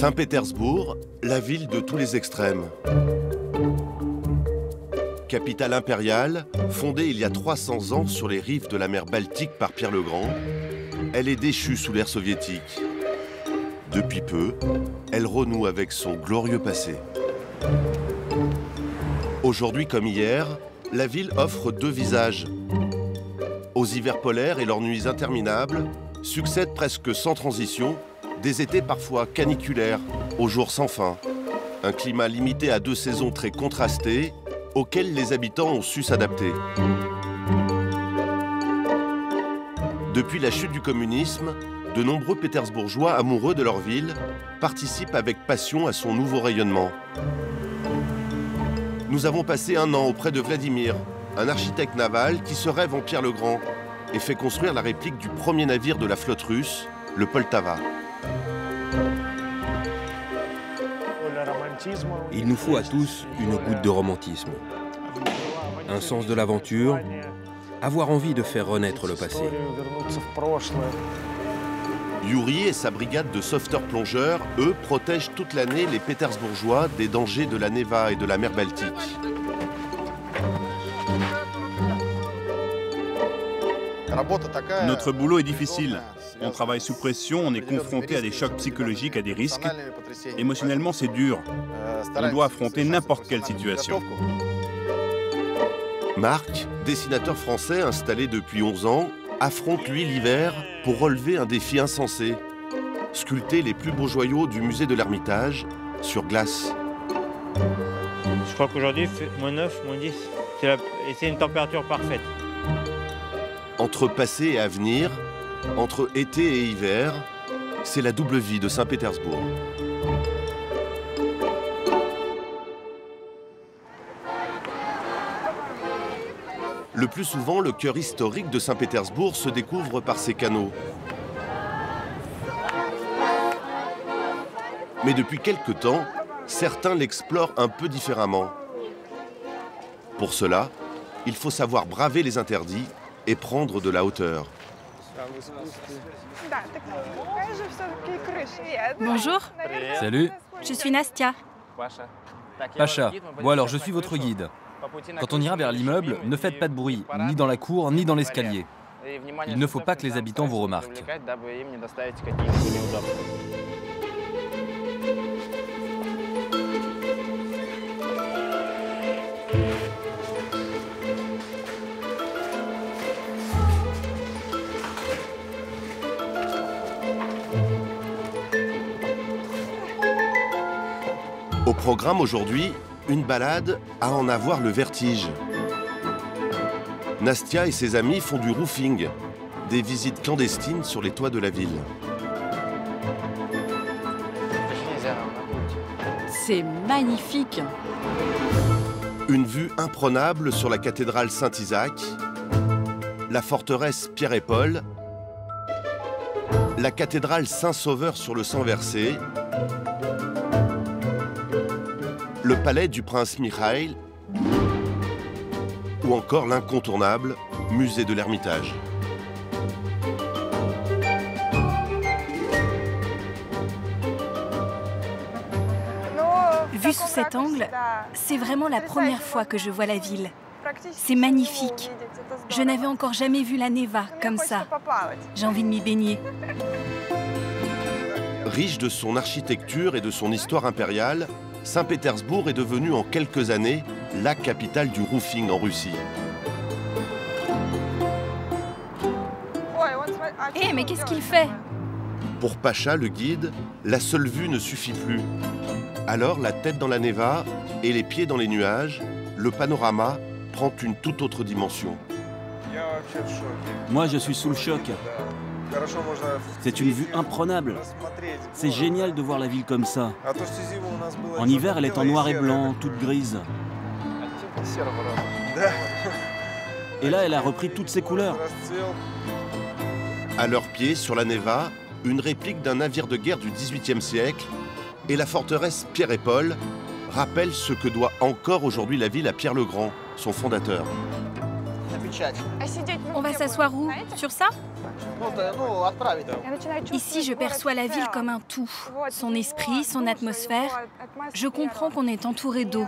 Saint-Pétersbourg, la ville de tous les extrêmes. Capitale impériale, fondée il y a 300 ans sur les rives de la mer Baltique par Pierre le Grand, elle est déchue sous l'ère soviétique. Depuis peu, elle renoue avec son glorieux passé. Aujourd'hui comme hier, la ville offre deux visages. Aux hivers polaires et leurs nuits interminables, succèdent presque sans transition des étés parfois caniculaires, aux jours sans fin. Un climat limité à deux saisons très contrastées, auxquelles les habitants ont su s'adapter. Depuis la chute du communisme, de nombreux Pétersbourgeois amoureux de leur ville participent avec passion à son nouveau rayonnement. Nous avons passé un an auprès de Vladimir, un architecte naval qui se rêve en Pierre le Grand et fait construire la réplique du premier navire de la flotte russe, le Poltava. Il nous faut à tous une goutte de romantisme, un sens de l'aventure, avoir envie de faire renaître le passé. Yuri et sa brigade de sauveteurs plongeurs, eux, protègent toute l'année les Pétersbourgeois des dangers de la Neva et de la mer Baltique. Notre boulot est difficile. On travaille sous pression, on est confronté à des chocs psychologiques, à des risques. Émotionnellement, c'est dur. On doit affronter n'importe quelle situation. Marc, dessinateur français installé depuis 11 ans, affronte lui l'hiver pour relever un défi insensé. Sculpter les plus beaux joyaux du musée de l'Ermitage sur glace. Je crois qu'aujourd'hui, il fait -9, -10. C'est une température parfaite. Entre passé et avenir, entre été et hiver, c'est la double vie de Saint-Pétersbourg. Le plus souvent, le cœur historique de Saint-Pétersbourg se découvre par ses canaux. Mais depuis quelque temps, certains l'explorent un peu différemment. Pour cela, il faut savoir braver les interdits et prendre de la hauteur. Bonjour. Salut, Je suis Nastia. Pacha. Bon alors, je suis votre guide. Quand on ira vers l'immeuble, ne faites pas de bruit, ni dans la cour, ni dans l'escalier. Il ne faut pas que les habitants vous remarquent. Au programme aujourd'hui, une balade à en avoir le vertige. Nastia et ses amis font du roofing, des visites clandestines sur les toits de la ville. C'est magnifique. Une vue imprenable sur la cathédrale Saint-Isaac, la forteresse Pierre et Paul, la cathédrale Saint-Sauveur sur le sang versé, le palais du prince Mikhaïl ou encore l'incontournable musée de l'Ermitage. Vu sous cet angle, c'est vraiment la première fois que je vois la ville. C'est magnifique. Je n'avais encore jamais vu la Neva comme ça. J'ai envie de m'y baigner. Riche de son architecture et de son histoire impériale, Saint-Pétersbourg est devenu en quelques années la capitale du roofing en Russie. Hé, mais qu'est-ce qu'il fait? Pour Pacha, le guide, la seule vue ne suffit plus. Alors, la tête dans la Neva et les pieds dans les nuages, le panorama prend une toute autre dimension. Moi, je suis sous le choc. C'est une vue imprenable. C'est génial de voir la ville comme ça. En hiver, elle est en noir et blanc, toute grise. Et là, elle a repris toutes ses couleurs. À leurs pieds, sur la Neva, une réplique d'un navire de guerre du XVIIIe siècle et la forteresse Pierre et Paul rappellent ce que doit encore aujourd'hui la ville à Pierre le Grand, son fondateur. On va s'asseoir où? Sur ça? Ici, je perçois la ville comme un tout. Son esprit, son atmosphère. Je comprends qu'on est entouré d'eau.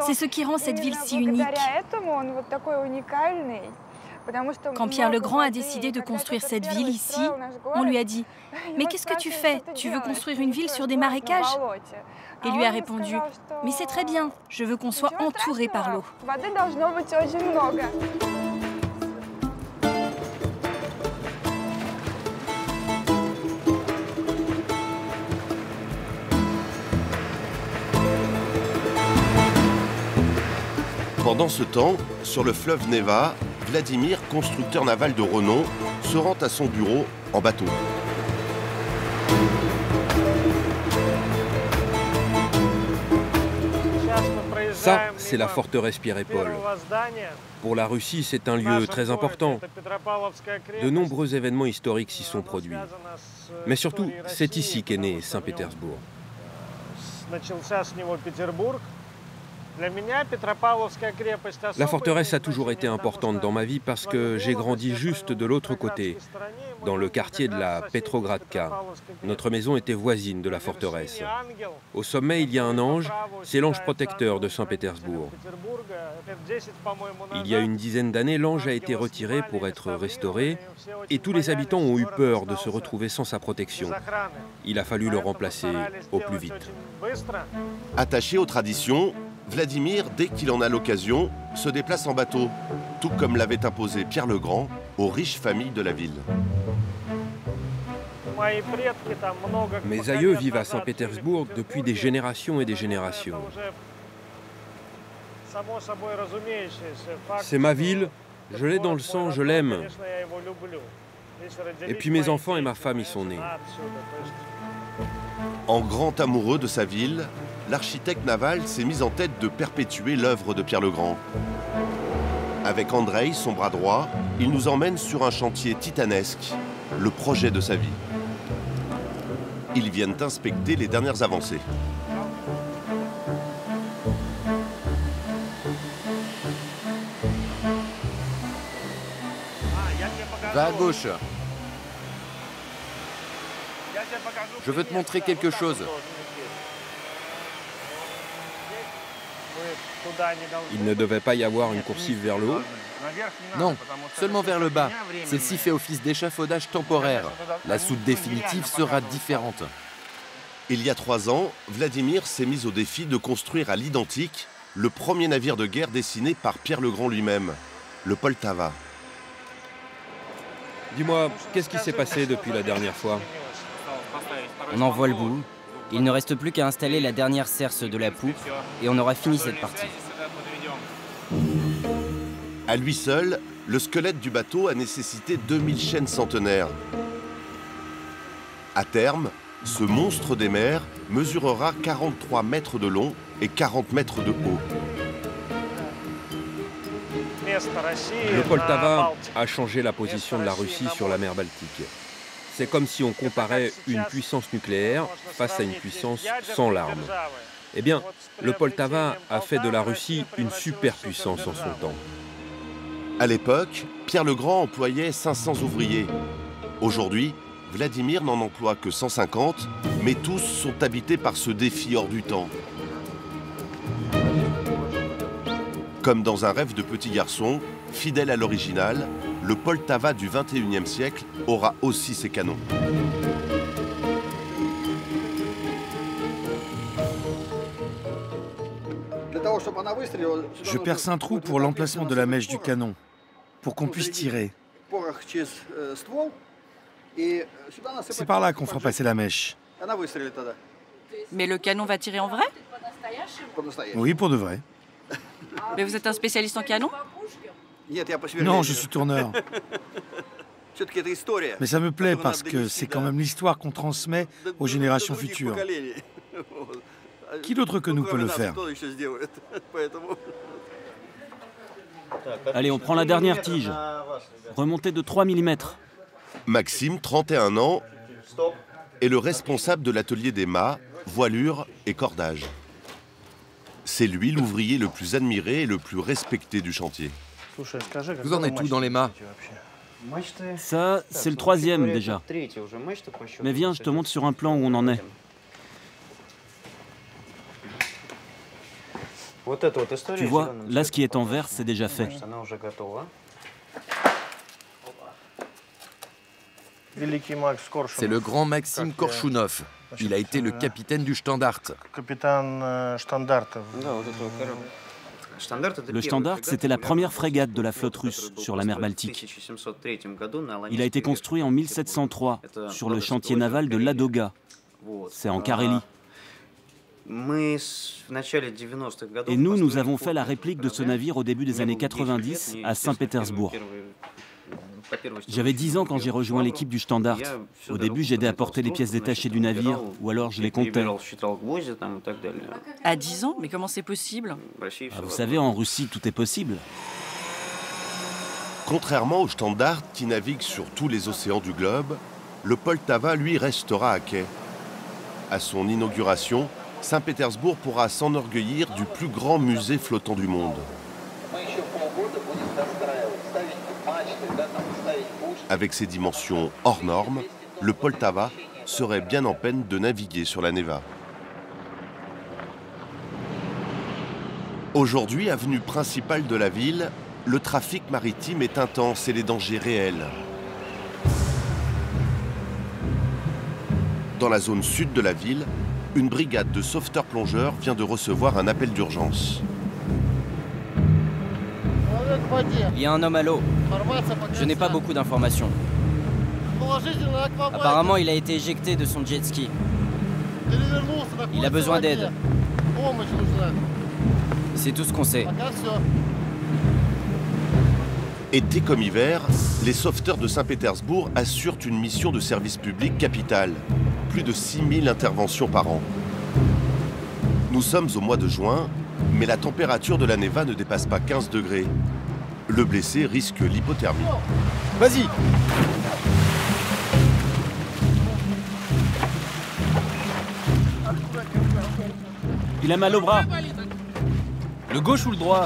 C'est ce qui rend cette ville si unique. Quand Pierre le Grand a décidé de construire cette ville ici, on lui a dit « Mais qu'est-ce que tu fais? Tu veux construire une ville sur des marécages ?» Et lui a répondu « Mais c'est très bien, je veux qu'on soit entouré par l'eau. » Pendant ce temps, sur le fleuve Neva, Vladimir, constructeur naval de renom, se rend à son bureau en bateau. Ça, c'est la forteresse Pierre et Paul. Pour la Russie, c'est un lieu très important. De nombreux événements historiques s'y sont produits. Mais surtout, c'est ici qu'est né Saint-Pétersbourg. La forteresse a toujours été importante dans ma vie parce que j'ai grandi juste de l'autre côté, dans le quartier de la Petrogradka. Notre maison était voisine de la forteresse. Au sommet, il y a un ange, c'est l'ange protecteur de Saint-Pétersbourg. Il y a une dizaine d'années, l'ange a été retiré pour être restauré et tous les habitants ont eu peur de se retrouver sans sa protection. Il a fallu le remplacer au plus vite. Attaché aux traditions, Vladimir, dès qu'il en a l'occasion, se déplace en bateau, tout comme l'avait imposé Pierre le Grand aux riches familles de la ville. Mes aïeux vivent à Saint-Pétersbourg depuis des générations et des générations. C'est ma ville, je l'ai dans le sang, je l'aime. Et puis mes enfants et ma femme y sont nés. En grand amoureux de sa ville, l'architecte naval s'est mis en tête de perpétuer l'œuvre de Pierre le Grand. Avec Andrei, son bras droit, il nous emmène sur un chantier titanesque, le projet de sa vie. Ils viennent inspecter les dernières avancées. Va à gauche. Je veux te montrer quelque chose. Il ne devait pas y avoir une coursive vers le haut? Non, seulement vers le bas. Celle-ci fait office d'échafaudage temporaire. La soute définitive sera différente. Il y a 3 ans, Vladimir s'est mis au défi de construire à l'identique le premier navire de guerre dessiné par Pierre le Grand lui-même, le Poltava. Dis-moi, qu'est-ce qui s'est passé depuis la dernière fois? On en voit le bout. Il ne reste plus qu'à installer la dernière serce de la poupe et on aura fini cette partie. À lui seul, le squelette du bateau a nécessité 2000 chaînes centenaires. À terme, ce monstre des mers mesurera 43 mètres de long et 40 mètres de haut. Le Poltava a changé la position de la Russie sur la mer Baltique. C'est comme si on comparait une puissance nucléaire face à une puissance sans l'arme. Eh bien, le Poltava a fait de la Russie une superpuissance en son temps. À l'époque, Pierre le Grand employait 500 ouvriers. Aujourd'hui, Vladimir n'en emploie que 150, mais tous sont habités par ce défi hors du temps. Comme dans un rêve de petit garçon, fidèle à l'original, le Poltava du XXIe siècle aura aussi ses canons. Je perce un trou pour l'emplacement de la mèche du canon, pour qu'on puisse tirer. C'est par là qu'on fera passer la mèche. Mais le canon va tirer en vrai? Oui, pour de vrai. Mais vous êtes un spécialiste en canon? Non, je suis tourneur. Mais ça me plaît parce que c'est quand même l'histoire qu'on transmet aux générations futures. Qui d'autre que nous peut le faire? Allez, on prend la dernière tige. Remontée de 3 mm. Maxime, 31 ans, est le responsable de l'atelier des mâts, voilure et cordage. C'est lui l'ouvrier le plus admiré et le plus respecté du chantier. Vous en êtes où dans les mâts? Ça, c'est le 3e déjà. Mais viens, je te montre sur un plan où on en est. Tu vois, là, ce qui est en vert, c'est déjà fait. C'est le grand Maxime Korchounov. Il a été le capitaine du Standard. Le Standard, c'était la première frégate de la flotte russe sur la mer Baltique. Il a été construit en 1703 sur le chantier naval de Ladoga. C'est en Carélie. Et nous avons fait la réplique de ce navire au début des années 90 à Saint-Pétersbourg. J'avais 10 ans quand j'ai rejoint l'équipe du Standard. Au début, j'aidais à porter les pièces détachées du navire, ou alors je les comptais. À 10 ans? Mais comment c'est possible? Vous savez, en Russie, tout est possible. Contrairement au Standard qui navigue sur tous les océans du globe, le Poltava, lui, restera à quai. À son inauguration, Saint-Pétersbourg pourra s'enorgueillir du plus grand musée flottant du monde. Avec ses dimensions hors normes, le Poltava serait bien en peine de naviguer sur la Neva. Aujourd'hui, avenue principale de la ville, le trafic maritime est intense et les dangers réels. Dans la zone sud de la ville, une brigade de sauveteurs-plongeurs vient de recevoir un appel d'urgence. Il y a un homme à l'eau. Je n'ai pas beaucoup d'informations. Apparemment, il a été éjecté de son jet ski. Il a besoin d'aide. C'est tout ce qu'on sait. Été comme hiver, les sauveteurs de Saint-Pétersbourg assurent une mission de service public capitale. Plus de 6000 interventions par an. Nous sommes au mois de juin, mais la température de la Neva ne dépasse pas 15 degrés. Le blessé risque l'hypothermie. Vas-y! Il a mal au bras. Le gauche ou le droit?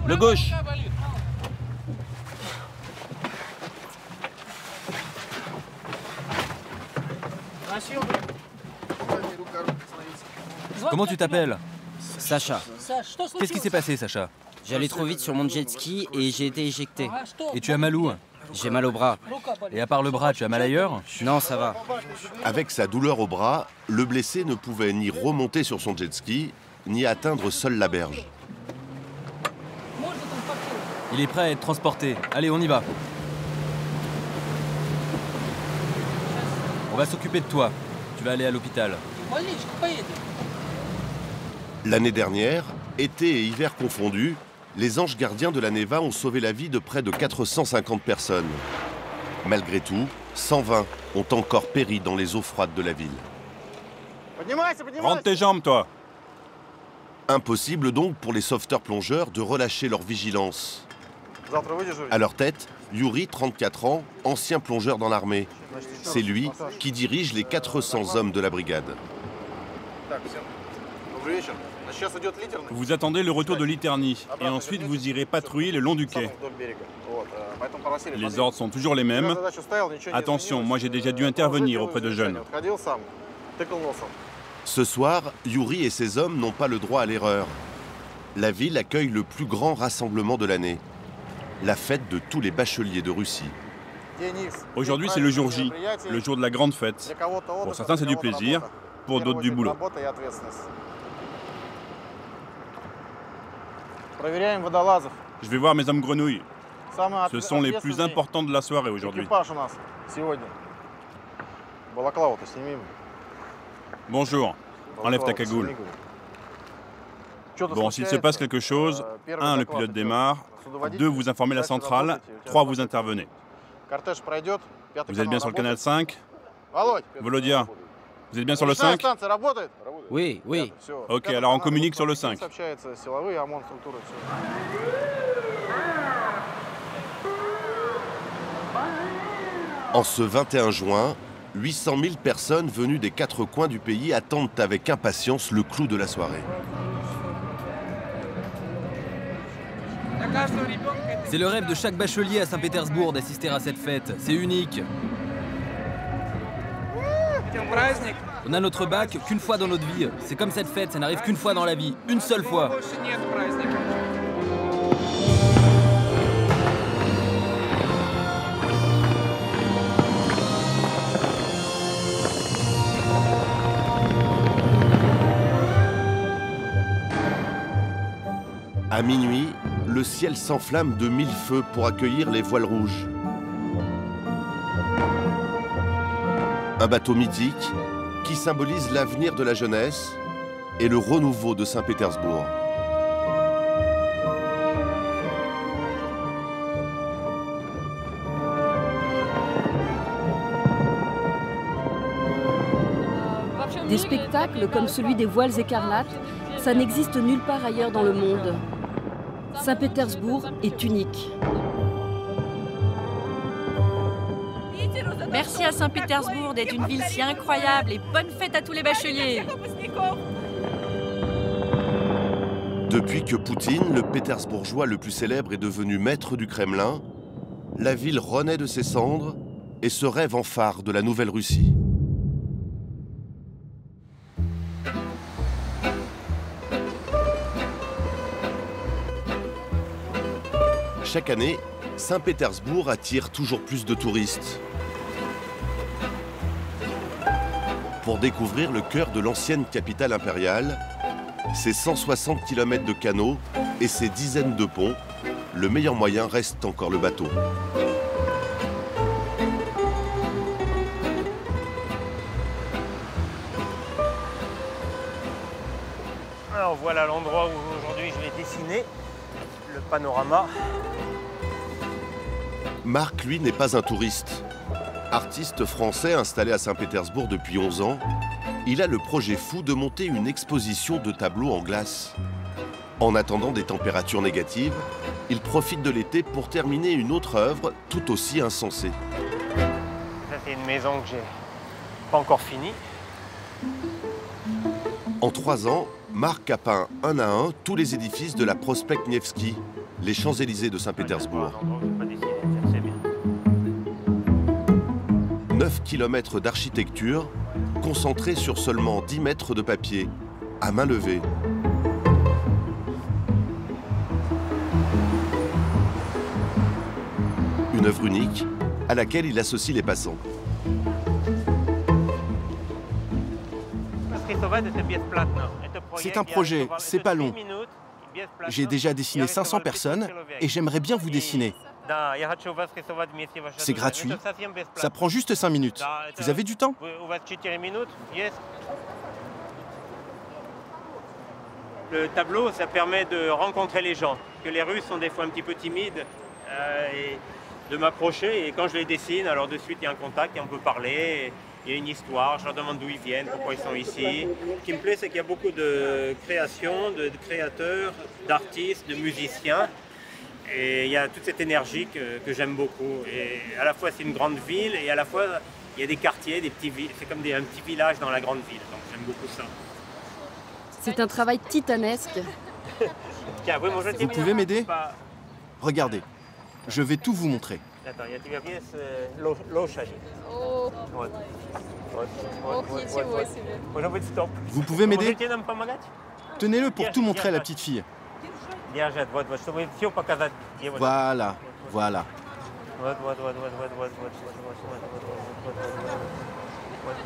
Le gauche. Comment tu t'appelles? Sacha. Qu'est-ce qui s'est passé, Sacha? J'allais trop vite sur mon jet ski et j'ai été éjecté. Et tu as mal où? J'ai mal au bras. Et à part le bras, tu as mal ailleurs? Non, ça va. Avec sa douleur au bras, le blessé ne pouvait ni remonter sur son jet ski, ni atteindre seul la berge. Il est prêt à être transporté. Allez, on y va. On va s'occuper de toi. Tu vas aller à l'hôpital. L'année dernière, été et hiver confondus, les anges gardiens de la Neva ont sauvé la vie de près de 450 personnes. Malgré tout, 120 ont encore péri dans les eaux froides de la ville. Rentre tes jambes, toi. Impossible donc pour les sauveteurs-plongeurs de relâcher leur vigilance. À leur tête, Yuri, 34 ans, ancien plongeur dans l'armée. C'est lui qui dirige les 400 hommes de la brigade. Vous attendez le retour de l'Iternie et ensuite vous irez patrouiller le long du quai. Les ordres sont toujours les mêmes. Attention, moi j'ai déjà dû intervenir auprès de jeunes. Ce soir, Yuri et ses hommes n'ont pas le droit à l'erreur. La ville accueille le plus grand rassemblement de l'année. La fête de tous les bacheliers de Russie. Aujourd'hui c'est le jour J, le jour de la grande fête. Pour certains c'est du plaisir, pour d'autres du boulot. Je vais voir mes hommes grenouilles. Ce sont les plus importants de la soirée aujourd'hui. Bonjour, enlève ta cagoule. Bon, s'il se passe quelque chose, 1, le pilote démarre, 2, vous informez la centrale, 3, vous intervenez. Vous êtes bien sur le canal 5 ? Volodia, vous êtes bien sur le 5 ? Oui, oui. Ok, alors on communique sur le 5. En ce 21 juin, 800 000 personnes venues des 4 coins du pays attendent avec impatience le clou de la soirée. C'est le rêve de chaque bachelier à Saint-Pétersbourg d'assister à cette fête. C'est unique. On a notre bac qu'une fois dans notre vie. C'est comme cette fête, ça n'arrive qu'une fois dans la vie. Une seule fois. À minuit, le ciel s'enflamme de 1000 feux pour accueillir les voiles rouges. Un bateau mythique qui symbolise l'avenir de la jeunesse et le renouveau de Saint-Pétersbourg. Des spectacles comme celui des voiles écarlates, ça n'existe nulle part ailleurs dans le monde. Saint-Pétersbourg est unique. Merci à Saint-Pétersbourg d'être une ville si incroyable et bonne fête à tous les bacheliers. Depuis que Poutine, le Pétersbourgeois le plus célèbre, est devenu maître du Kremlin, la ville renaît de ses cendres et se rêve en phare de la Nouvelle-Russie. Chaque année, Saint-Pétersbourg attire toujours plus de touristes. Pour découvrir le cœur de l'ancienne capitale impériale, ses 160 km de canaux et ses dizaines de ponts, le meilleur moyen reste encore le bateau. Alors voilà l'endroit où aujourd'hui je vais dessiner le panorama. Marc, lui, n'est pas un touriste. Artiste français installé à Saint-Pétersbourg depuis 11 ans, il a le projet fou de monter une exposition de tableaux en glace. En attendant des températures négatives, il profite de l'été pour terminer une autre œuvre tout aussi insensée. Ça, c'est une maison que j'ai pas encore finie. En 3 ans, Marc a peint un à un tous les édifices de la Prospekt Nevski, les Champs-Élysées de Saint-Pétersbourg. 9 km d'architecture concentrée sur seulement 10 mètres de papier, à main levée. Une œuvre unique à laquelle il associe les passants. C'est un projet, c'est pas long. J'ai déjà dessiné 500 personnes et j'aimerais bien vous dessiner. C'est gratuit, ça prend juste 5 minutes. Vous avez du temps? Le tableau, ça permet de rencontrer les gens, que les Russes sont des fois un petit peu timides, et de m'approcher. Et quand je les dessine, alors de suite il y a un contact et on peut parler. Il y a une histoire, je leur demande d'où ils viennent, pourquoi ils sont ici. Ce qui me plaît, c'est qu'il y a beaucoup de créations, de créateurs, d'artistes, de musiciens. Et il y a toute cette énergie que j'aime beaucoup. Et à la fois, c'est une grande ville et à la fois, il y a des quartiers, des petits villes. C'est comme un petit village dans la grande ville. Donc j'aime beaucoup ça. C'est un travail titanesque. Tiens, oui, moi, vous pouvez m'aider? Regardez, je vais tout vous montrer. Vous pouvez m'aider? Tenez-le pour tout montrer à la petite fille. Voilà, voilà.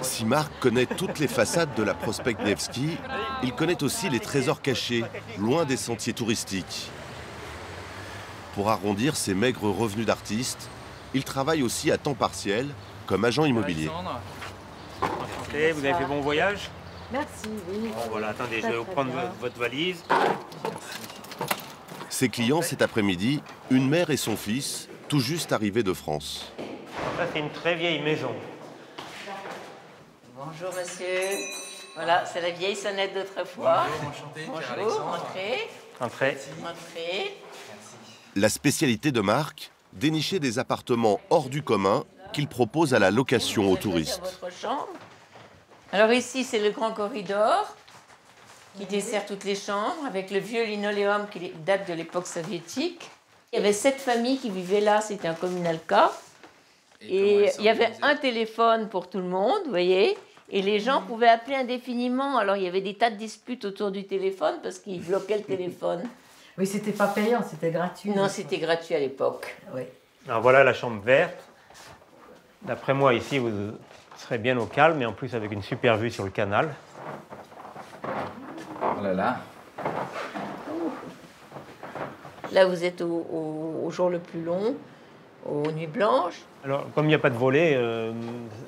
Si Marc connaît toutes les façades de la Prospekt Nevski, il connaît aussi les trésors cachés, loin des sentiers touristiques. Pour arrondir ses maigres revenus d'artiste, il travaille aussi à temps partiel comme agent immobilier. Enchanté, vous avez fait bon voyage? Merci, oui. Bon voilà, attendez, je vais vous prendre votre valise. Ses clients cet après-midi, une mère et son fils, tout juste arrivés de France. Ça, c'est une très vieille maison. Bonjour, monsieur. Voilà, c'est la vieille sonnette d'autrefois. Bonjour, enchanté. Bonjour, entrez. Entrez. Entrez. La spécialité de Marc, dénicher des appartements hors du commun qu'il propose à la location aux touristes. Votre chambre. Alors ici, c'est le grand corridor qui dessert toutes les chambres avec le vieux linoléum qui date de l'époque soviétique. Il y avait 7 familles qui vivaient là, c'était un communal cas. Et il y avait un téléphone pour tout le monde, vous voyez. Et les gens pouvaient appeler indéfiniment. Alors, il y avait des tas de disputes autour du téléphone parce qu'ils bloquaient le téléphone. Oui, c'était pas payant, c'était gratuit. Non, c'était gratuit à l'époque. Oui. Alors voilà la chambre verte. D'après moi, ici, vous serez bien au calme, et en plus avec une super vue sur le canal. Oh là là. Là, vous êtes au jour le plus long, aux nuits blanches. Alors, comme il n'y a pas de volets,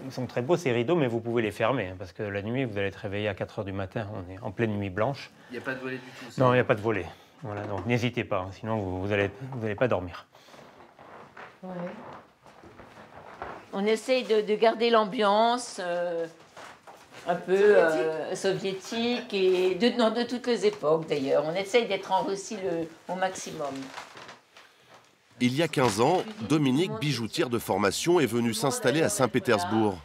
ils sont très beaux ces rideaux, mais vous pouvez les fermer, parce que la nuit, vous allez être réveillé à 4 h du matin, on est en pleine nuit blanche. Il n'y a pas de volet du tout? Non, il n'y a pas de volet. Voilà, donc n'hésitez pas, sinon vous allez pas dormir. Ouais. On essaye de garder l'ambiance un peu soviétique et de toutes les époques d'ailleurs. On essaye d'être en Russie au maximum. Il y a 15 ans, Dominique, bijoutière de formation, est venue s'installer à Saint-Pétersbourg.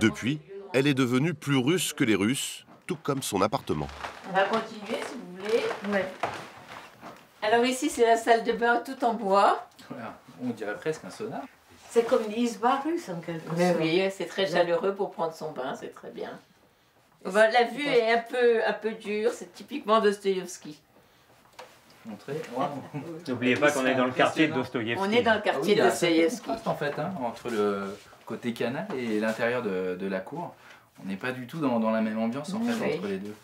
Depuis, elle est devenue plus russe que les Russes, tout comme son appartement. On va continuer si vous voulez. Ouais. Alors ici, c'est la salle de bain tout en bois. Voilà. On dirait presque un sauna. C'est comme une isba russe en quelque sorte. Oui, c'est très chaleureux pour prendre son bain, c'est très bien. Ben, la vue est un peu dure, c'est typiquement Dostoïevski. N'oubliez pas qu'on est dans le quartier de Dostoïevski. On est dans le quartier de Dostoïevski. En fait, hein, entre le côté canal et l'intérieur de la cour, on n'est pas du tout dans la même ambiance en fait, entre les deux.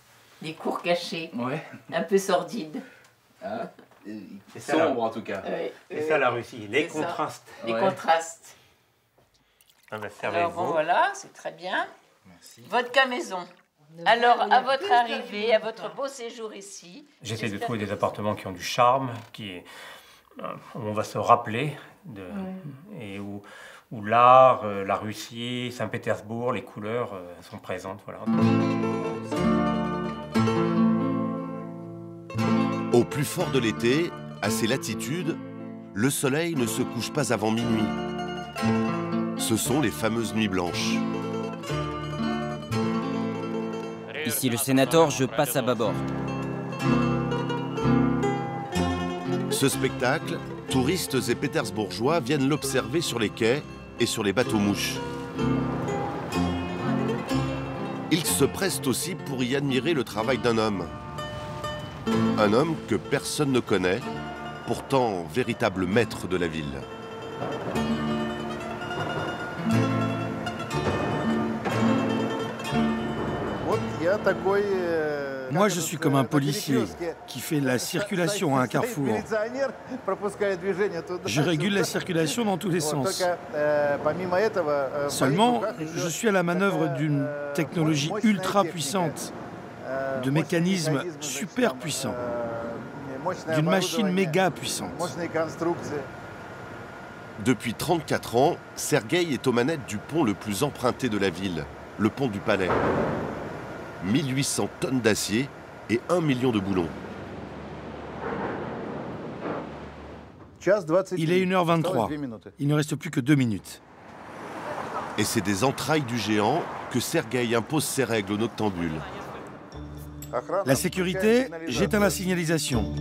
Des cours cachés, ouais. Un peu sordides. Ah, c'est sombre en tout cas. C'est ça la Russie, les contrastes. Les contrastes. Ah ben, alors bon, voilà, c'est très bien. Merci. Vodka maison. Alors, à votre arrivée, à votre beau séjour ici... J'essaie de trouver des appartements qui ont du charme, où on va se rappeler, et où l'art, la Russie, Saint-Pétersbourg, les couleurs sont présentes. Voilà. Au plus fort de l'été, à ces latitudes, le soleil ne se couche pas avant minuit. Ce sont les fameuses nuits blanches. Ici le Sénator, je passe à bâbord. Ce spectacle, touristes et pétersbourgeois viennent l'observer sur les quais et sur les bateaux-mouches. Ils se pressent aussi pour y admirer le travail d'un homme. Un homme que personne ne connaît, pourtant véritable maître de la ville. Moi, je suis comme un policier qui fait la circulation à un carrefour. Je régule la circulation dans tous les sens. Seulement, je suis à la manœuvre d'une technologie ultra puissante, de mécanismes super puissants, d'une machine méga puissante. Depuis 34 ans, Sergueï est aux manettes du pont le plus emprunté de la ville, le pont du Palais. 1800 tonnes d'acier et 1 million de boulons. Il est 1h23. Il ne reste plus que 2 minutes. Et c'est des entrailles du géant que Sergueï impose ses règles aux noctambules. La sécurité, j'éteins la signalisation.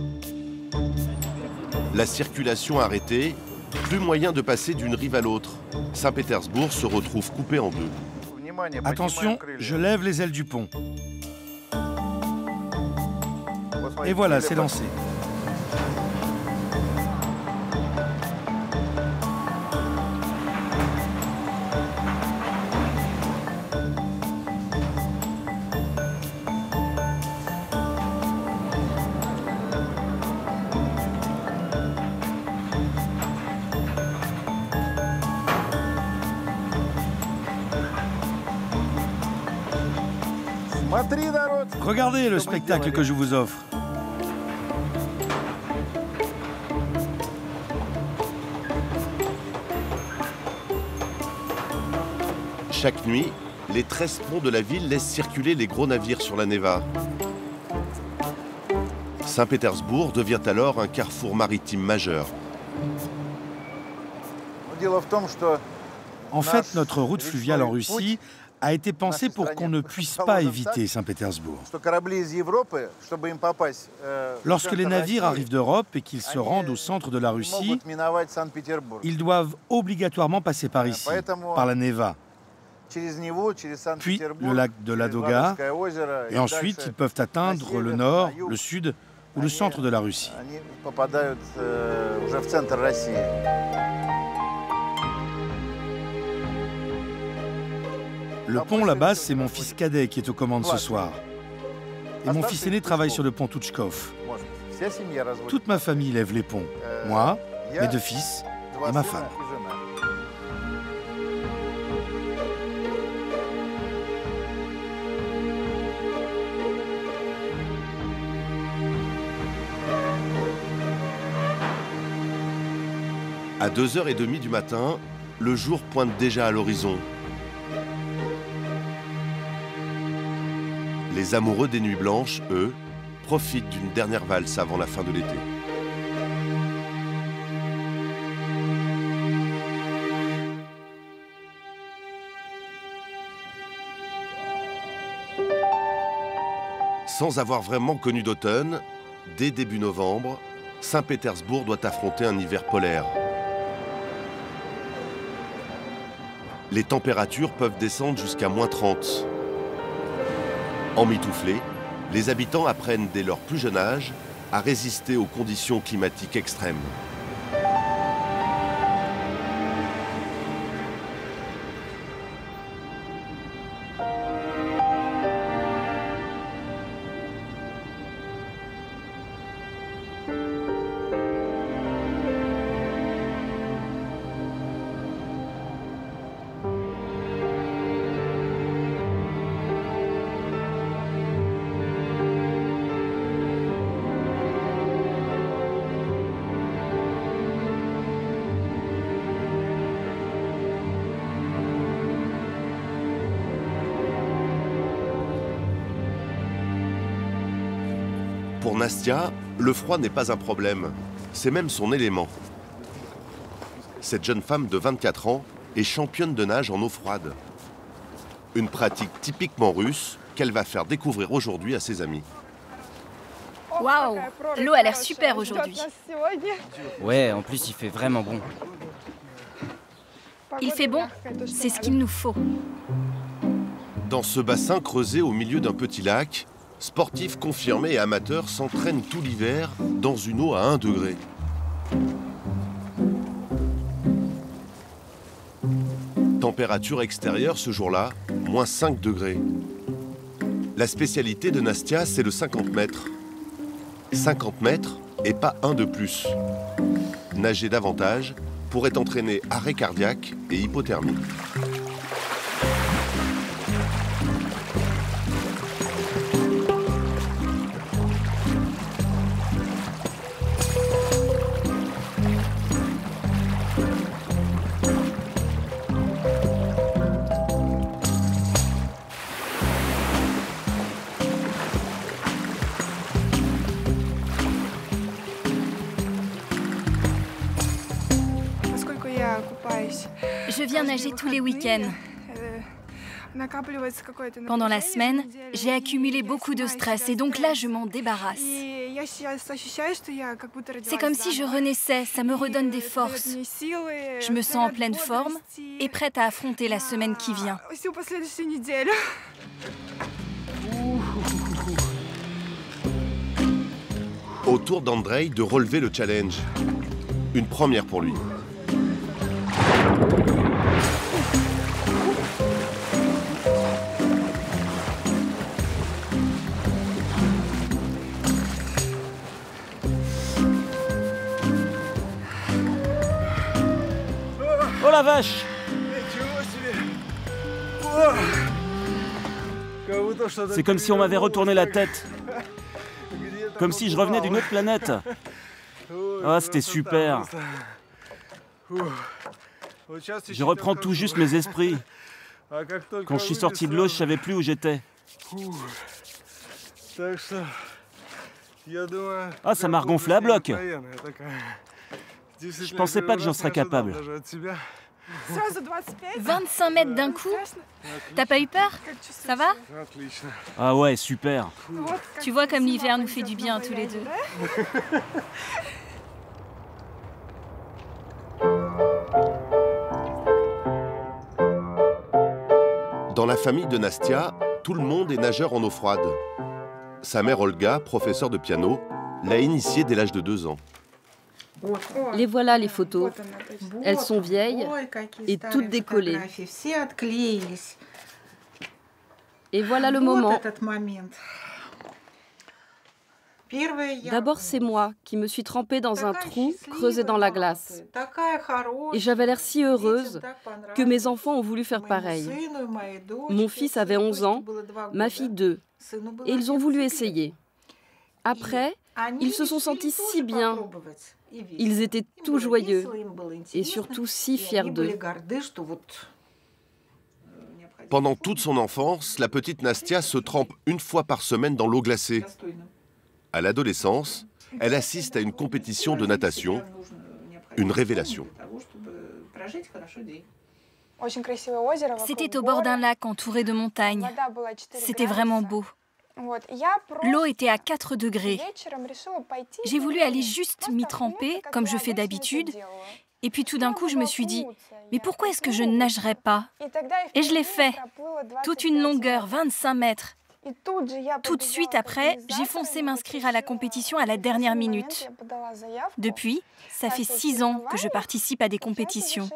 La circulation arrêtée, plus moyen de passer d'une rive à l'autre. Saint-Pétersbourg se retrouve coupé en deux. Attention, je lève les ailes du pont. Et voilà, c'est lancé. Regardez le spectacle que je vous offre. Chaque nuit, les 13 ponts de la ville laissent circuler les gros navires sur la Neva. Saint-Pétersbourg devient alors un carrefour maritime majeur. En fait, notre route fluviale en Russie a été pensée pour qu'on ne puisse pas éviter Saint-Pétersbourg. Lorsque les navires arrivent d'Europe et qu'ils se rendent au centre de la Russie, ils doivent obligatoirement passer par ici, par la Neva, puis le lac de Ladoga, et ensuite ils peuvent atteindre le nord, le sud ou le centre de la Russie. Le pont là-bas, c'est mon fils cadet qui est aux commandes ce soir. Et mon fils aîné travaille sur le pont Touchkov. Toute ma famille lève les ponts. Moi, mes 2 fils et ma femme. À 2h30 du matin, le jour pointe déjà à l'horizon. Les amoureux des nuits blanches, eux, profitent d'une dernière valse avant la fin de l'été. Sans avoir vraiment connu d'automne, dès début novembre, Saint-Pétersbourg doit affronter un hiver polaire. Les températures peuvent descendre jusqu'à -30. Emmitouflés, les habitants apprennent dès leur plus jeune âge à résister aux conditions climatiques extrêmes. Pour Nastia, le froid n'est pas un problème, c'est même son élément. Cette jeune femme de 24 ans est championne de nage en eau froide. Une pratique typiquement russe qu'elle va faire découvrir aujourd'hui à ses amis. Waouh, l'eau a l'air super aujourd'hui. Ouais, en plus il fait vraiment bon. Il fait bon, c'est ce qu'il nous faut. Dans ce bassin creusé au milieu d'un petit lac, sportifs confirmés et amateurs s'entraînent tout l'hiver dans une eau à 1 degré. Température extérieure ce jour-là, -5 degrés. La spécialité de Nastia, c'est le 50 mètres. 50 mètres et pas un de plus. Nager davantage pourrait entraîner arrêt cardiaque et hypothermie. Je viens nager tous les week-ends. Pendant la semaine, j'ai accumulé beaucoup de stress et donc là, je m'en débarrasse. C'est comme si je renaissais, ça me redonne des forces. Je me sens en pleine forme et prête à affronter la semaine qui vient. Au tour d'Andrei de relever le challenge. Une première pour lui. Oh la vache! C'est comme si on m'avait retourné la tête. Comme si je revenais d'une autre planète. Ah, c'était super. Je reprends tout juste mes esprits. Quand je suis sorti de l'eau, je ne savais plus où j'étais. Ah, ça m'a regonflé à bloc. Je pensais pas que j'en serais capable. 25 mètres d'un coup? T'as pas eu peur? Ça va? Ah ouais, super. Tu vois comme l'hiver nous fait du bien tous les deux. Dans la famille de Nastia, tout le monde est nageur en eau froide. Sa mère Olga, professeure de piano, l'a initiée dès l'âge de 2 ans. Les voilà les photos. Elles sont vieilles et toutes décollées. Et voilà le moment. D'abord, c'est moi qui me suis trempée dans un trou creusé dans la glace. Et j'avais l'air si heureuse que mes enfants ont voulu faire pareil. Mon fils avait 11 ans, ma fille 2. Et ils ont voulu essayer. Après, ils se sont sentis si bien. Ils étaient tout joyeux et surtout si fiers d'eux. Pendant toute son enfance, la petite Nastia se trempe 1 fois par semaine dans l'eau glacée. À l'adolescence, elle assiste à une compétition de natation, une révélation. C'était au bord d'un lac entouré de montagnes. C'était vraiment beau. L'eau était à 4 degrés. J'ai voulu aller juste m'y tremper, comme je fais d'habitude. Et puis tout d'un coup, je me suis dit, mais pourquoi est-ce que je ne nagerais pas? Et je l'ai fait. Toute une longueur, 25 mètres. Tout de suite après, j'ai foncé m'inscrire à la compétition à la dernière minute. Depuis, ça fait 6 ans que je participe à des compétitions.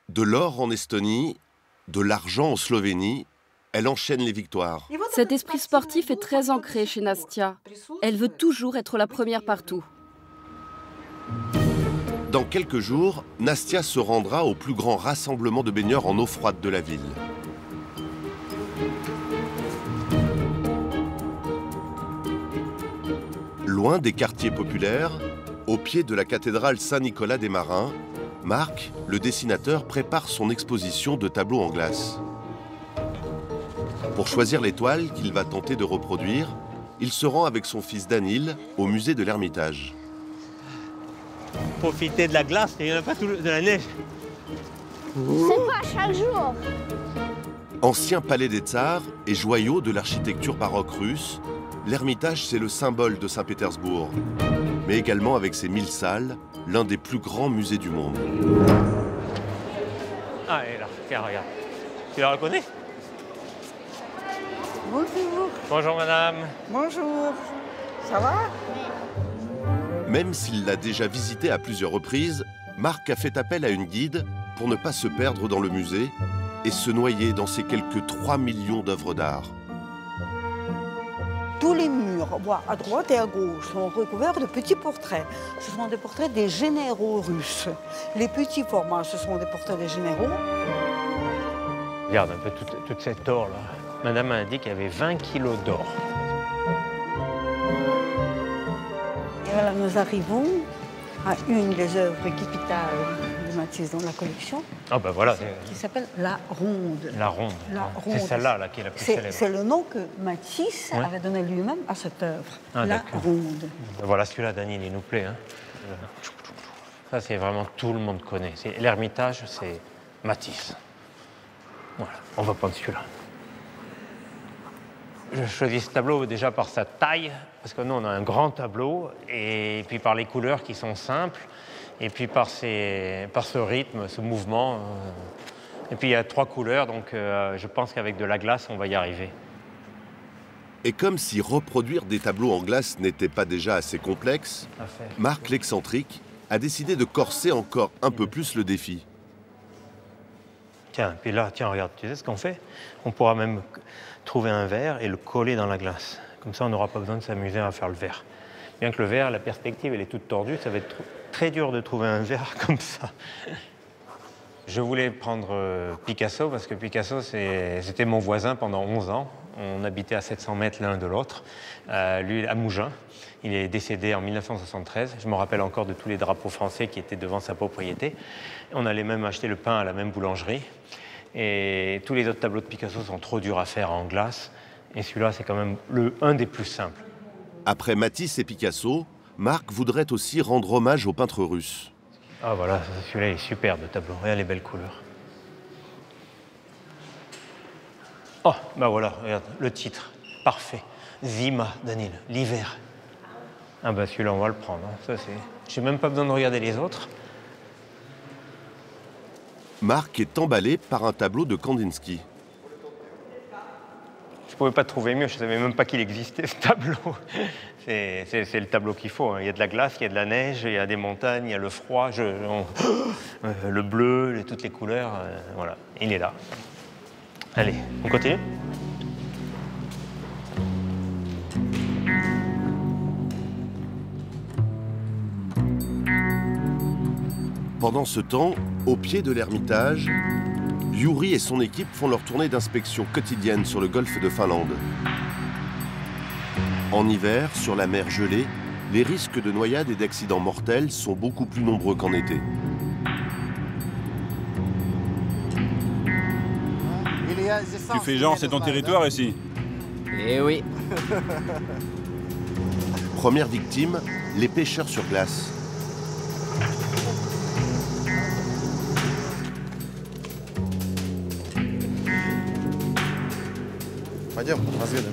De l'or en Estonie, de l'argent en Slovénie, elle enchaîne les victoires. Cet esprit sportif est très ancré chez Nastia. Elle veut toujours être la première partout. Dans quelques jours, Nastia se rendra au plus grand rassemblement de baigneurs en eau froide de la ville. Loin des quartiers populaires, au pied de la cathédrale Saint-Nicolas des Marins, Marc, le dessinateur, prépare son exposition de tableaux en glace. Pour choisir l'étoile qu'il va tenter de reproduire, il se rend avec son fils Danil au musée de l'Ermitage. Profiter de la glace, il n'y en a pas de la neige. C'est pas chaque jour. Ancien palais des Tsars et joyau de l'architecture baroque russe, l'Ermitage, c'est le symbole de Saint-Pétersbourg, mais également avec ses 1000 salles, l'un des plus grands musées du monde. Ah, elle est là, tiens, regarde. Tu la reconnais? Bonjour. Bonjour, madame. Bonjour. Ça va? Même s'il l'a déjà visité à plusieurs reprises, Marc a fait appel à une guide pour ne pas se perdre dans le musée et se noyer dans ses quelques 3 millions d'œuvres d'art. Tous les murs, à droite et à gauche, sont recouverts de petits portraits. Ce sont des portraits des généraux russes. Les petits formats, ce sont des portraits des généraux. Regarde un peu toute cette or là. Madame a dit qu'il y avait 20 kilos d'or. Et voilà, nous arrivons à une des œuvres capitales de Matisse dans la collection. Ah ben voilà. Qui s'appelle La Ronde. La Ronde. C'est celle-là là, qui est la plus célèbre. C'est le nom que Matisse avait donné lui-même à cette œuvre. Ah, La Ronde. Voilà, celui-là, Daniel, il nous plaît. Hein. Ça, c'est vraiment tout le monde connaît. L'Ermitage, c'est Matisse. Voilà, on va prendre celui-là. Je choisis ce tableau déjà par sa taille, parce que nous, on a un grand tableau, et puis par les couleurs qui sont simples, et puis par ce rythme, ce mouvement. Et puis il y a 3 couleurs, donc je pense qu'avec de la glace, on va y arriver. Et comme si reproduire des tableaux en glace n'était pas déjà assez complexe, Marc l'excentrique a décidé de corser encore un peu plus le défi. Tiens, puis là, tiens, regarde, tu sais ce qu'on fait? On pourra même trouver un verre et le coller dans la glace. Comme ça, on n'aura pas besoin de s'amuser à faire le verre. Bien que le verre, la perspective, elle est toute tordue, ça va être très dur de trouver un verre comme ça. Je voulais prendre Picasso, parce que Picasso, c'était mon voisin pendant 11 ans. On habitait à 700 mètres l'un de l'autre. Lui, à Mougins. Il est décédé en 1973. Je me rappelle encore de tous les drapeaux français qui étaient devant sa propriété. On allait même acheter le pain à la même boulangerie. Et tous les autres tableaux de Picasso sont trop durs à faire en glace. Et celui-là, c'est quand même un des plus simples. Après Matisse et Picasso, Marc voudrait aussi rendre hommage aux peintres russes. Ah voilà, celui-là il est superbe, le tableau. Regarde les belles couleurs. Oh, bah voilà, regarde, le titre. Parfait. Zima, Daniel, l'hiver. Ah bah celui-là, on va le prendre. Hein. Ça, c'est... J'ai même pas besoin de regarder les autres. Marc est emballé par un tableau de Kandinsky. Je pouvais pas trouver mieux, je savais même pas qu'il existait ce tableau. C'est le tableau qu'il faut. Hein. Il y a de la glace, il y a de la neige, il y a des montagnes, il y a le froid, le bleu, toutes les couleurs. Voilà, il est là. Allez, on continue ? Pendant ce temps, au pied de l'Ermitage, Yuri et son équipe font leur tournée d'inspection quotidienne sur le golfe de Finlande. En hiver, sur la mer gelée, les risques de noyade et d'accidents mortels sont beaucoup plus nombreux qu'en été. Tu fais genre, c'est ton territoire ici? Eh oui. Première victime, les pêcheurs sur glace.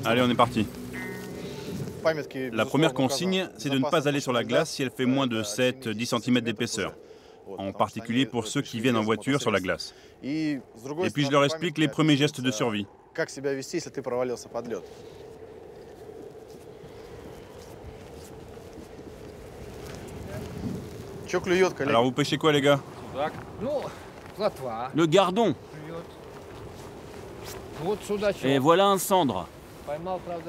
Allez, on est parti. La première consigne, c'est de ne pas aller sur la glace si elle fait moins de 7-10 cm d'épaisseur, en particulier pour ceux qui viennent en voiture sur la glace. Et puis je leur explique les premiers gestes de survie. Alors vous pêchez quoi les gars? Le gardon. Et voilà un cendre.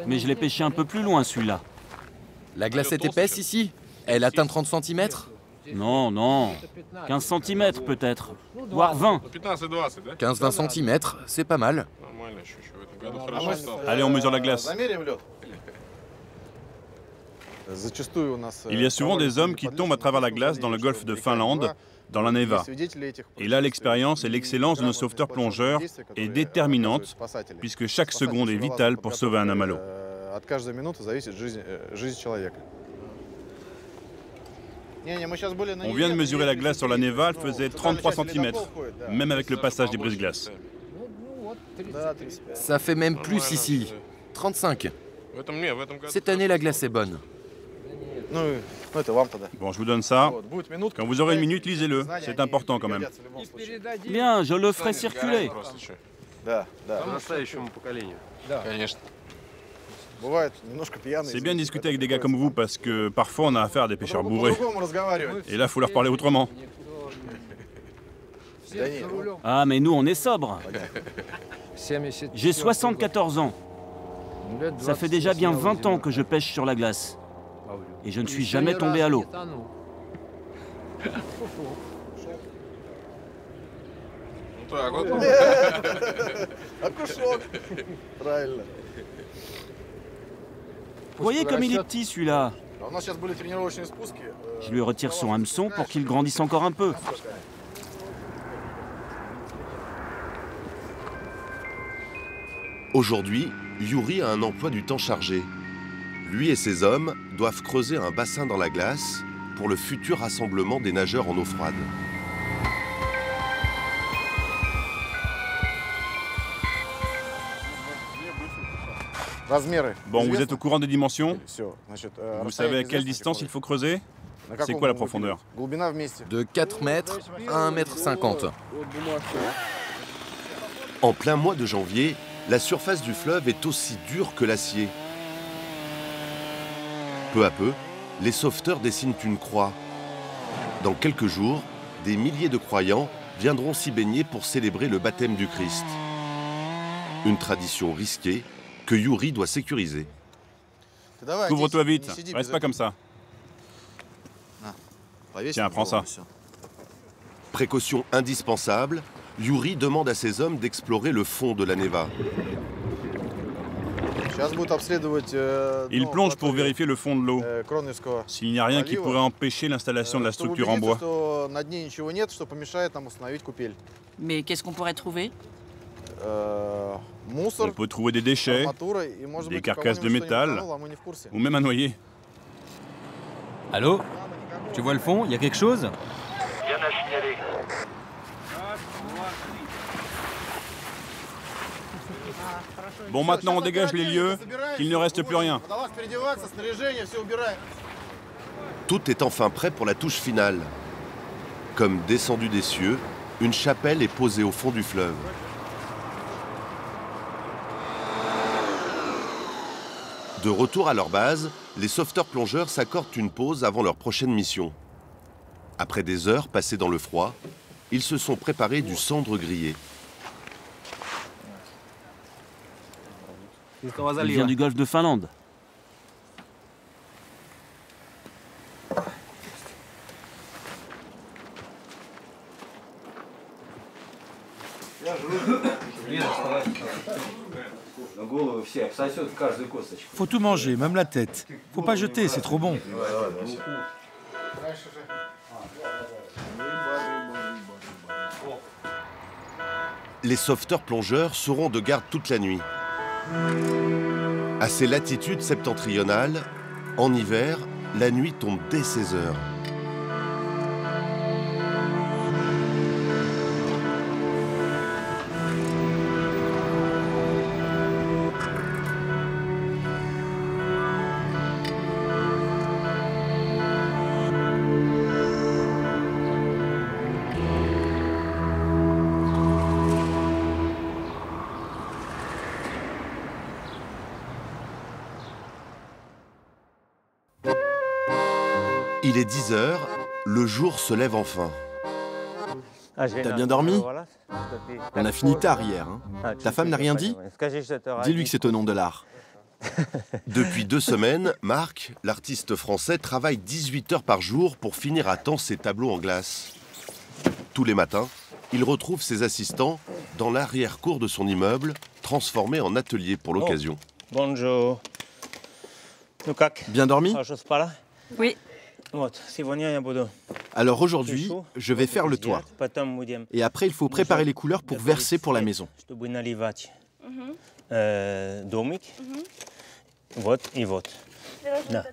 Mais je l'ai pêché un peu plus loin, celui-là. La glace est épaisse ici? Elle atteint 30 cm? Non, non. 15 cm peut-être. Voire 20. 15-20 cm, c'est pas mal. Allez, on mesure la glace. Il y a souvent des hommes qui tombent à travers la glace dans le golfe de Finlande, dans la Neva. Et là, l'expérience et l'excellence de nos sauveteurs plongeurs est déterminante, puisque chaque seconde est vitale pour sauver un homme à l'eau. On vient de mesurer la glace sur la Neva, elle faisait 33 cm, même avec le passage des brise-glaces. Ça fait même plus ici, 35. Cette année, la glace est bonne. Bon, je vous donne ça. Quand vous aurez une minute, lisez-le. C'est important quand même. Bien, je le ferai circuler. C'est bien de discuter avec des gars comme vous parce que parfois on a affaire à des pêcheurs bourrés. Et là, il faut leur parler autrement. Ah, mais nous, on est sobres. J'ai 74 ans. Ça fait déjà bien 20 ans que je pêche sur la glace. Et je ne suis jamais tombé à l'eau. Voyez comme il est petit celui-là. Je lui retire son hameçon pour qu'il grandisse encore un peu. Aujourd'hui, Yuri a un emploi du temps chargé. Lui et ses hommes doivent creuser un bassin dans la glace pour le futur rassemblement des nageurs en eau froide. Bon, vous êtes au courant des dimensions? Vous savez à quelle distance il faut creuser? C'est quoi la profondeur? De 4 mètres à 1,50 m. En plein mois de janvier, la surface du fleuve est aussi dure que l'acier. Peu à peu, les sauveteurs dessinent une croix. Dans quelques jours, des milliers de croyants viendront s'y baigner pour célébrer le baptême du Christ. Une tradition risquée que Yuri doit sécuriser. Couvre-toi vite, reste pas comme ça. Tiens, prends ça. Précaution indispensable, Yuri demande à ses hommes d'explorer le fond de la Neva. Il plonge pour vérifier le fond de l'eau, s'il n'y a rien qui pourrait empêcher l'installation de la structure en bois. Mais qu'est-ce qu'on pourrait trouver? On peut trouver des déchets, des carcasses de métal, ou même un noyer. Allô? Tu vois le fond? Il y a quelque chose? Bon, maintenant on dégage les lieux, qu'il ne reste plus rien. Tout est enfin prêt pour la touche finale. Comme descendu des cieux, une chapelle est posée au fond du fleuve. De retour à leur base, les sauveteurs plongeurs s'accordent une pause avant leur prochaine mission. Après des heures passées dans le froid, ils se sont préparés du cendre grillé. Il vient du golfe de Finlande. Faut tout manger, même la tête. Faut pas jeter, c'est trop bon. Les sauveteurs plongeurs seront de garde toute la nuit. À ces latitudes septentrionales, en hiver, la nuit tombe dès 16 heures. Il est 10 heures, le jour se lève enfin. T'as bien dormi? On a fini tard hier. Hein. Ta femme n'a rien dit? Dis-lui que c'est au nom de l'art. Depuis 2 semaines, Marc, l'artiste français, travaille 18 heures par jour pour finir à temps ses tableaux en glace. Tous les matins, il retrouve ses assistants dans l'arrière-cour de son immeuble, transformé en atelier pour l'occasion. Bonjour. Bien dormi? Oui. Alors aujourd'hui, je vais faire le toit. Et après, il faut préparer les couleurs pour verser pour la maison.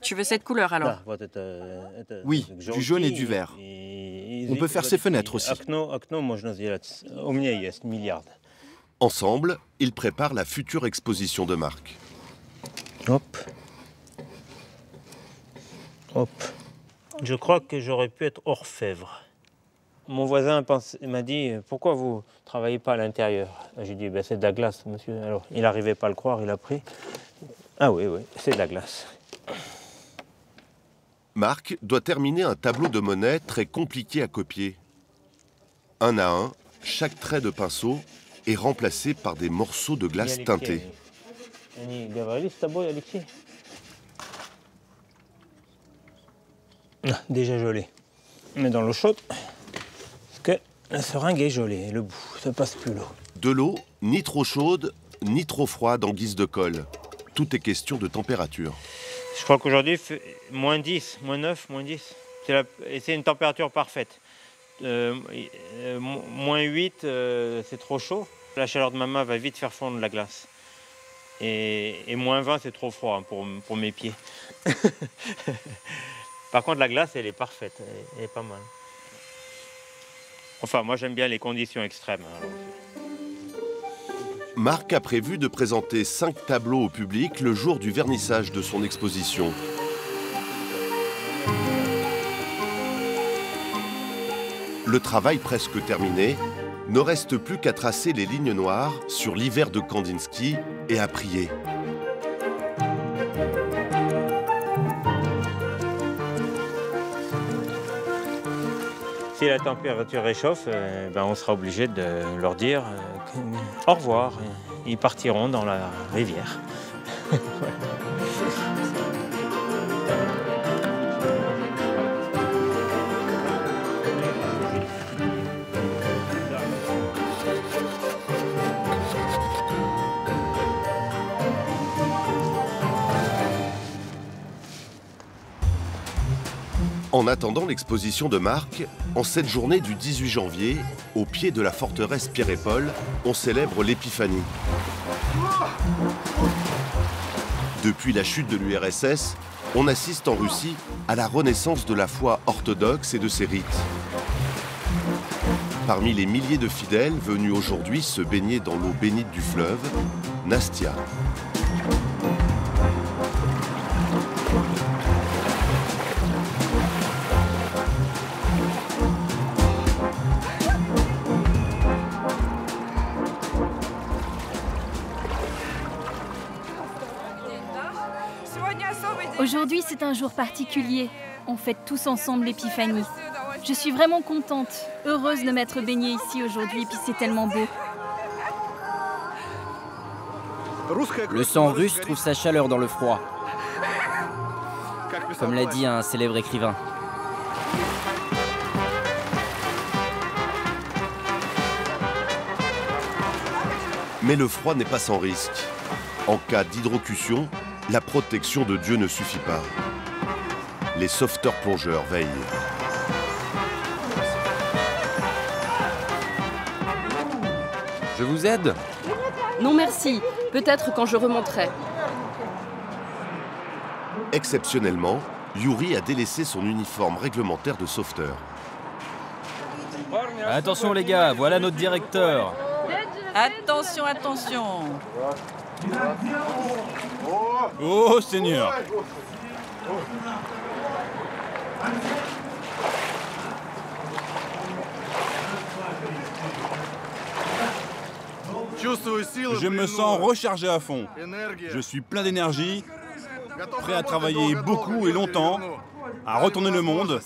Tu veux cette couleur alors? Oui, du jaune et du vert. On peut faire ses fenêtres aussi. Ensemble, ils préparent la future exposition de Marc. Hop. Hop. Je crois que j'aurais pu être orfèvre. Mon voisin m'a dit « Pourquoi vous ne travaillez pas à l'intérieur ?» J'ai dit ben, « C'est de la glace, monsieur. » Alors, il n'arrivait pas à le croire, il a pris. Ah oui, oui, c'est de la glace. Marc doit terminer un tableau de Monet très compliqué à copier. Un à un, chaque trait de pinceau est remplacé par des morceaux de glace teintés. Déjà gelé. On met dans l'eau chaude, parce que la seringue est gelée, le bout, ça passe plus l'eau. De l'eau, ni trop chaude, ni trop froide en guise de colle. Tout est question de température. Je crois qu'aujourd'hui, moins 10, moins 9, moins 10. C'est une température parfaite. Moins 8, c'est trop chaud. La chaleur de ma main va vite faire fondre la glace. Et moins 20, c'est trop froid pour mes pieds. Par contre, la glace, elle est parfaite, elle est pas mal. Enfin, moi, j'aime bien les conditions extrêmes. Marc a prévu de présenter 5 tableaux au public le jour du vernissage de son exposition. Le travail presque terminé, ne reste plus qu'à tracer les lignes noires sur l'hiver de Kandinsky et à prier. Si la température réchauffe, ben on sera obligé de leur dire au revoir. Ils partiront dans la rivière. En attendant l'exposition de Marc, en cette journée du 18 janvier, au pied de la forteresse Pierre et Paul, on célèbre l'Épiphanie. Depuis la chute de l'URSS, on assiste en Russie à la renaissance de la foi orthodoxe et de ses rites. Parmi les milliers de fidèles venus aujourd'hui se baigner dans l'eau bénite du fleuve, Nastia. Aujourd'hui, c'est un jour particulier. On fête tous ensemble l'Épiphanie. Je suis vraiment contente, heureuse de m'être baignée ici aujourd'hui, puis c'est tellement beau. Le sang russe trouve sa chaleur dans le froid, comme l'a dit un célèbre écrivain. Mais le froid n'est pas sans risque. En cas d'hydrocution, la protection de Dieu ne suffit pas. Les sauveteurs plongeurs veillent. Je vous aide? Non merci, peut-être quand je remonterai. Exceptionnellement, Yuri a délaissé son uniforme réglementaire de sauveteur. Attention les gars, voilà notre directeur. Attention, attention. Oh Seigneur! Je me sens rechargé à fond. Je suis plein d'énergie, prêt à travailler beaucoup et longtemps, à retourner le monde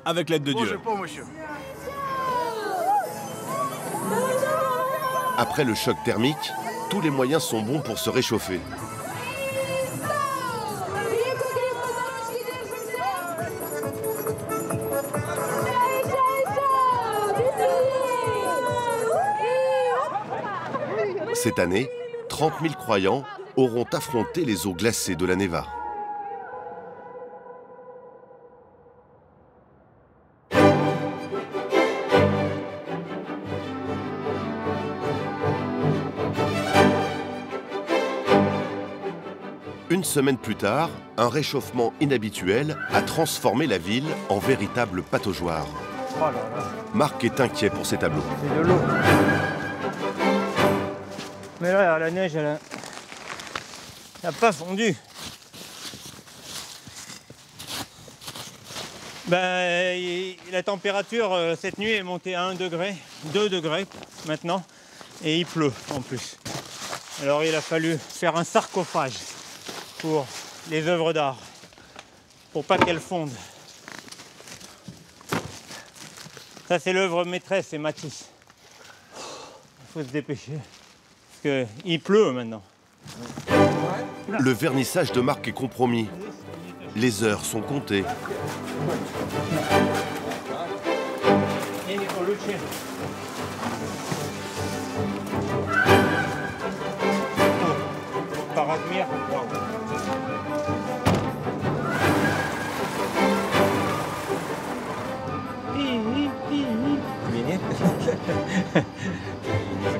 avec l'aide de Dieu. Après le choc thermique, tous les moyens sont bons pour se réchauffer. Cette année, 30 000 croyants auront affronté les eaux glacées de la Neva. Une semaine plus tard, un réchauffement inhabituel a transformé la ville en véritable pataugeoire. Marc est inquiet pour ses tableaux. C'est de l'eau. Mais là, la neige, elle n'a pas fondu. La température cette nuit est montée à 1 degré, 2 degrés maintenant, et il pleut en plus. Alors il a fallu faire un sarcophage pour les œuvres d'art, pour pas qu'elles fondent. Ça c'est l'œuvre maîtresse, c'est Matisse. Il faut se dépêcher. Il pleut maintenant. Le vernissage de Marc est compromis. Les heures sont comptées.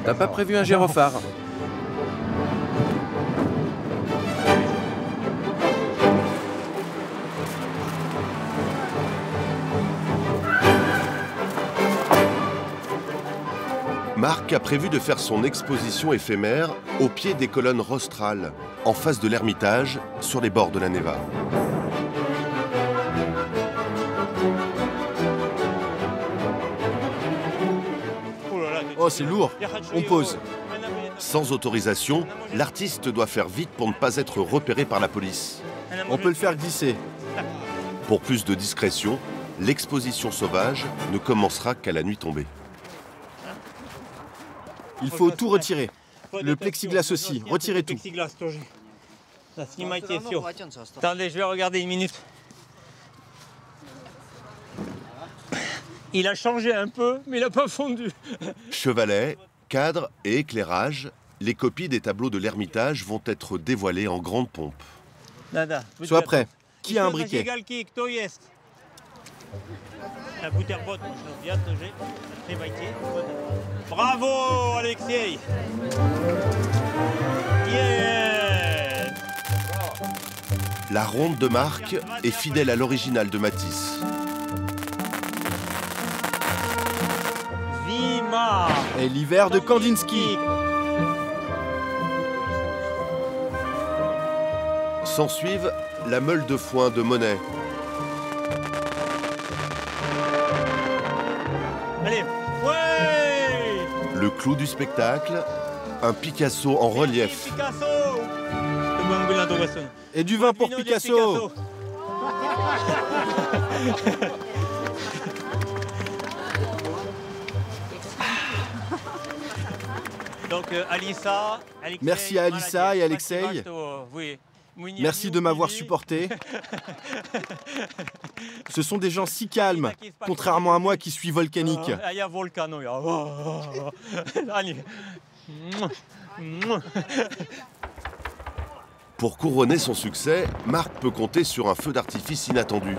T'as pas prévu un gyrophare? Marc a prévu de faire son exposition éphémère au pied des colonnes rostrales, en face de l'Ermitage, sur les bords de la Neva. Oh, c'est lourd. On pose. Sans autorisation, l'artiste doit faire vite pour ne pas être repéré par la police. On peut le faire glisser. Pour plus de discrétion, l'exposition sauvage ne commencera qu'à la nuit tombée. Il faut tout retirer. Le plexiglas aussi. Retirez tout. Attendez, je vais regarder une minute. Il a changé un peu, mais il n'a pas fondu. Chevalet, cadre et éclairage, les copies des tableaux de l'Ermitage vont être dévoilées en grande pompe. Sois prêt. Qui a un briquet? Bravo, Alexei! Yeah! La ronde de Marc est fidèle à l'original de Matisse. Vima! Et l'hiver de Kandinsky. S'ensuivent la meule de foin de Monet. Allez, ouais! Le clou du spectacle, un Picasso en relief. Et du vin pour Picasso. Donc Alissa, Alexei, merci à Alissa et Alexei. Merci de m'avoir supporté. Ce sont des gens si calmes, contrairement à moi qui suis volcanique. Pour couronner son succès, Marc peut compter sur un feu d'artifice inattendu.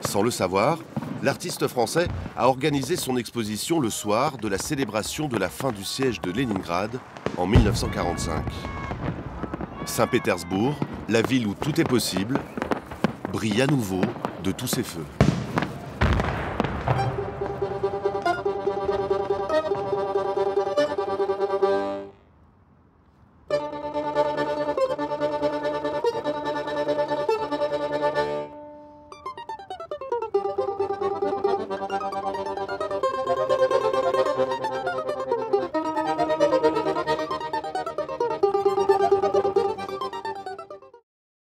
Sans le savoir, l'artiste français a organisé son exposition le soir de la célébration de la fin du siège de Leningrad en 1945. Saint-Pétersbourg, la ville où tout est possible, brille à nouveau de tous ses feux.